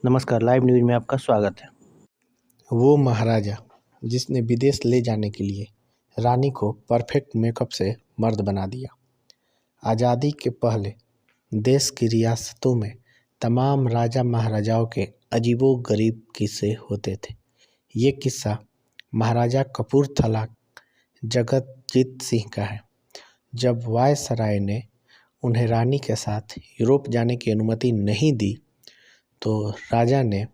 नमस्कार, live news में आपका स्वागत है। वो महाराजा जिसने विदेश ले जाने के लिए रानी को परफेक्ट मेकअप से मर्द बना दिया। आज़ादी के पहले देश की रियासतों में तमाम राजा महाराजाओं के अजीबो-गरीब किस्से होते थे। ये किस्सा महाराजा कपूरथला जगतजीत सिंह का है। जब वायसराय ने उन्हें रानी के साथ यूरोप जाने की अनुमति नहीं दी तो राजा ने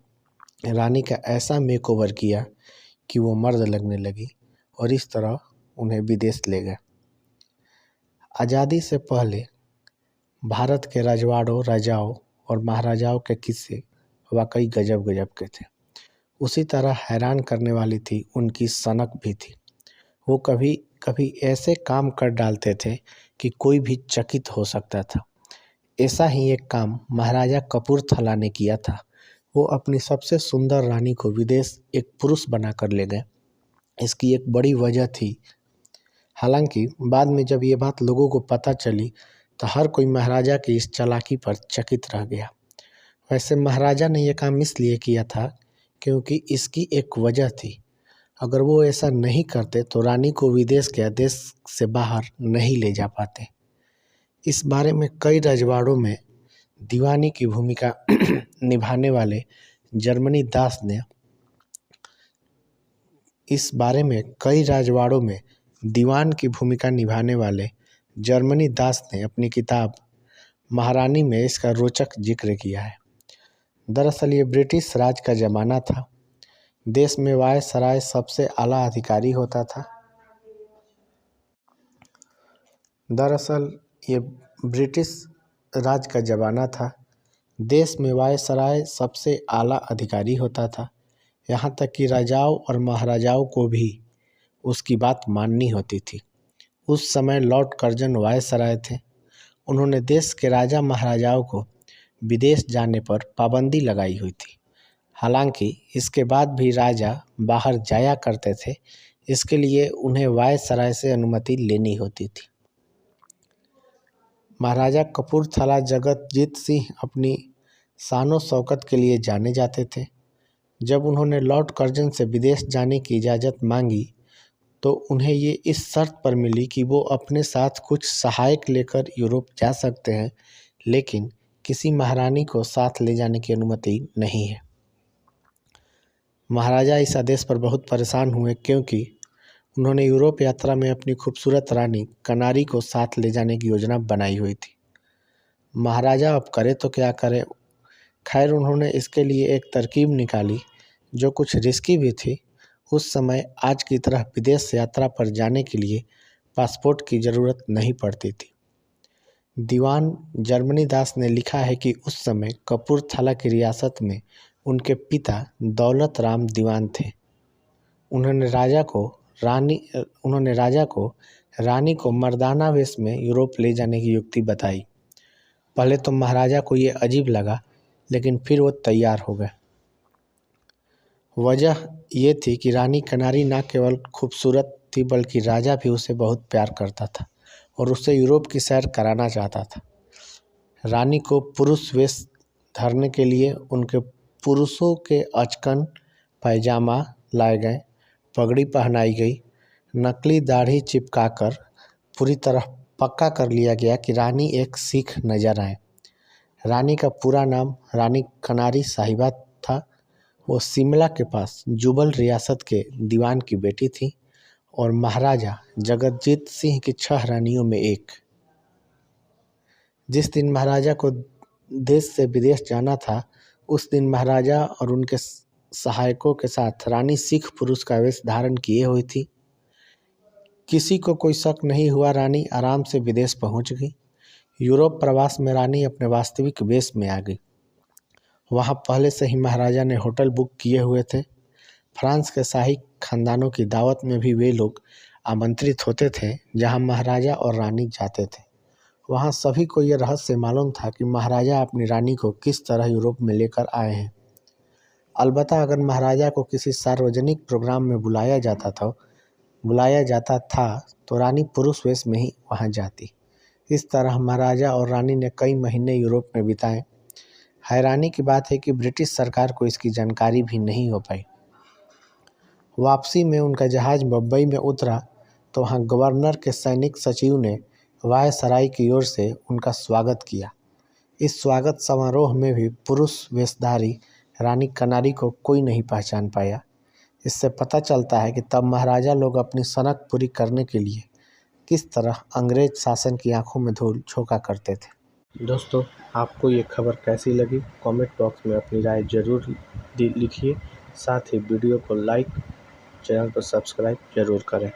रानी का ऐसा मेकओवर किया कि वो मर्द लगने लगी और इस तरह उन्हें विदेश ले गए। आज़ादी से पहले भारत के रजवाड़ों, राजाओं और महाराजाओं के किस्से वाकई गजब गजब के थे। उसी तरह हैरान करने वाली थी उनकी सनक भी थी। वो कभी कभी ऐसे काम कर डालते थे कि कोई भी चकित हो सकता था। ऐसा ही एक काम महाराजा कपूरथला ने किया था। वो अपनी सबसे सुंदर रानी को विदेश एक पुरुष बनाकर ले गए। इसकी एक बड़ी वजह थी। हालांकि बाद में जब ये बात लोगों को पता चली तो हर कोई महाराजा की इस चालाकी पर चकित रह गया। वैसे महाराजा ने यह काम इसलिए किया था क्योंकि इसकी एक वजह थी। अगर वो ऐसा नहीं करते तो रानी को विदेश के देश से बाहर नहीं ले जा पाते। इस बारे में कई रजवाड़ों में दीवानी की भूमिका निभाने वाले जर्मनी दास ने अपनी किताब महारानी में इसका रोचक जिक्र किया है। दरअसल ये ब्रिटिश राज का ज़माना था। देश में वायसराय सबसे आला अधिकारी होता था। देश में वायसराय सबसे आला अधिकारी होता था। यहाँ तक कि राजाओं और महाराजाओं को भी उसकी बात माननी होती थी। उस समय लॉर्ड कर्जन वायसराय थे। उन्होंने देश के राजा महाराजाओं को विदेश जाने पर पाबंदी लगाई हुई थी। हालांकि इसके बाद भी राजा बाहर जाया करते थे। इसके लिए उन्हें वायसराय से अनुमति लेनी होती थी। महाराजा कपूरथला जगतजीत सिंह अपनी शानो शौकत के लिए जाने जाते थे। जब उन्होंने लॉर्ड कर्जन से विदेश जाने की इजाज़त मांगी तो उन्हें ये इस शर्त पर मिली कि वो अपने साथ कुछ सहायक लेकर यूरोप जा सकते हैं, लेकिन किसी महारानी को साथ ले जाने की अनुमति नहीं है। महाराजा इस आदेश पर बहुत परेशान हुए क्योंकि उन्होंने यूरोप यात्रा में अपनी खूबसूरत रानी कनारी को साथ ले जाने की योजना बनाई हुई थी। महाराजा अब करे तो क्या करे। खैर उन्होंने इसके लिए एक तरकीब निकाली जो कुछ रिस्की भी थी। उस समय आज की तरह विदेश यात्रा पर जाने के लिए पासपोर्ट की ज़रूरत नहीं पड़ती थी। दीवान जर्मनी दास ने लिखा है कि उस समय कपूरथला की रियासत में उनके पिता दौलत राम दीवान थे। उन्होंने राजा को रानी को मर्दाना वेश में यूरोप ले जाने की युक्ति बताई। पहले तो महाराजा को ये अजीब लगा, लेकिन फिर वो तैयार हो गए। वजह ये थी कि रानी कनारी न केवल खूबसूरत थी बल्कि राजा भी उसे बहुत प्यार करता था और उससे यूरोप की सैर कराना चाहता था। रानी को पुरुष वेश धरने के लिए उनके पुरुषों के अचकन पैजामा लाए गए, पगड़ी पहनाई गई, नकली दाढ़ी चिपकाकर पूरी तरह पक्का कर लिया गया कि रानी एक सिख नजर आए। रानी का पूरा नाम रानी कनारी साहिबा था। वो शिमला के पास जुबल रियासत के दीवान की बेटी थी और महाराजा जगतजीत सिंह की 6 रानियों में एक। जिस दिन महाराजा को देश से विदेश जाना था उस दिन महाराजा और उनके सहायकों के साथ रानी सिख पुरुष का वेश धारण किए हुई थी। किसी को कोई शक नहीं हुआ। रानी आराम से विदेश पहुंच गई। यूरोप प्रवास में रानी अपने वास्तविक वेश में आ गई। वहां पहले से ही महाराजा ने होटल बुक किए हुए थे। फ्रांस के शाही खानदानों की दावत में भी वे लोग आमंत्रित होते थे जहां महाराजा और रानी जाते थे। वहां सभी को यह रहस्य मालूम था कि महाराजा अपनी रानी को किस तरह यूरोप में लेकर आए हैं। अलबत्ता अगर महाराजा को किसी सार्वजनिक प्रोग्राम में बुलाया जाता था तो रानी पुरुष वेश में ही वहां जाती। इस तरह महाराजा और रानी ने कई महीने यूरोप में बिताए। हैरानी की बात है कि ब्रिटिश सरकार को इसकी जानकारी भी नहीं हो पाई। वापसी में उनका जहाज बम्बई में उतरा तो वहाँ गवर्नर के सैनिक सचिव ने वायसराय की ओर से उनका स्वागत किया। इस स्वागत समारोह में भी पुरुष वेशधारी रानी कनारी को कोई नहीं पहचान पाया। इससे पता चलता है कि तब महाराजा लोग अपनी सनक पूरी करने के लिए किस तरह अंग्रेज शासन की आंखों में धूल झोंका करते थे। दोस्तों, आपको ये खबर कैसी लगी कमेंट बॉक्स में अपनी राय जरूर लिखिए। साथ ही वीडियो को लाइक, चैनल को सब्सक्राइब जरूर करें।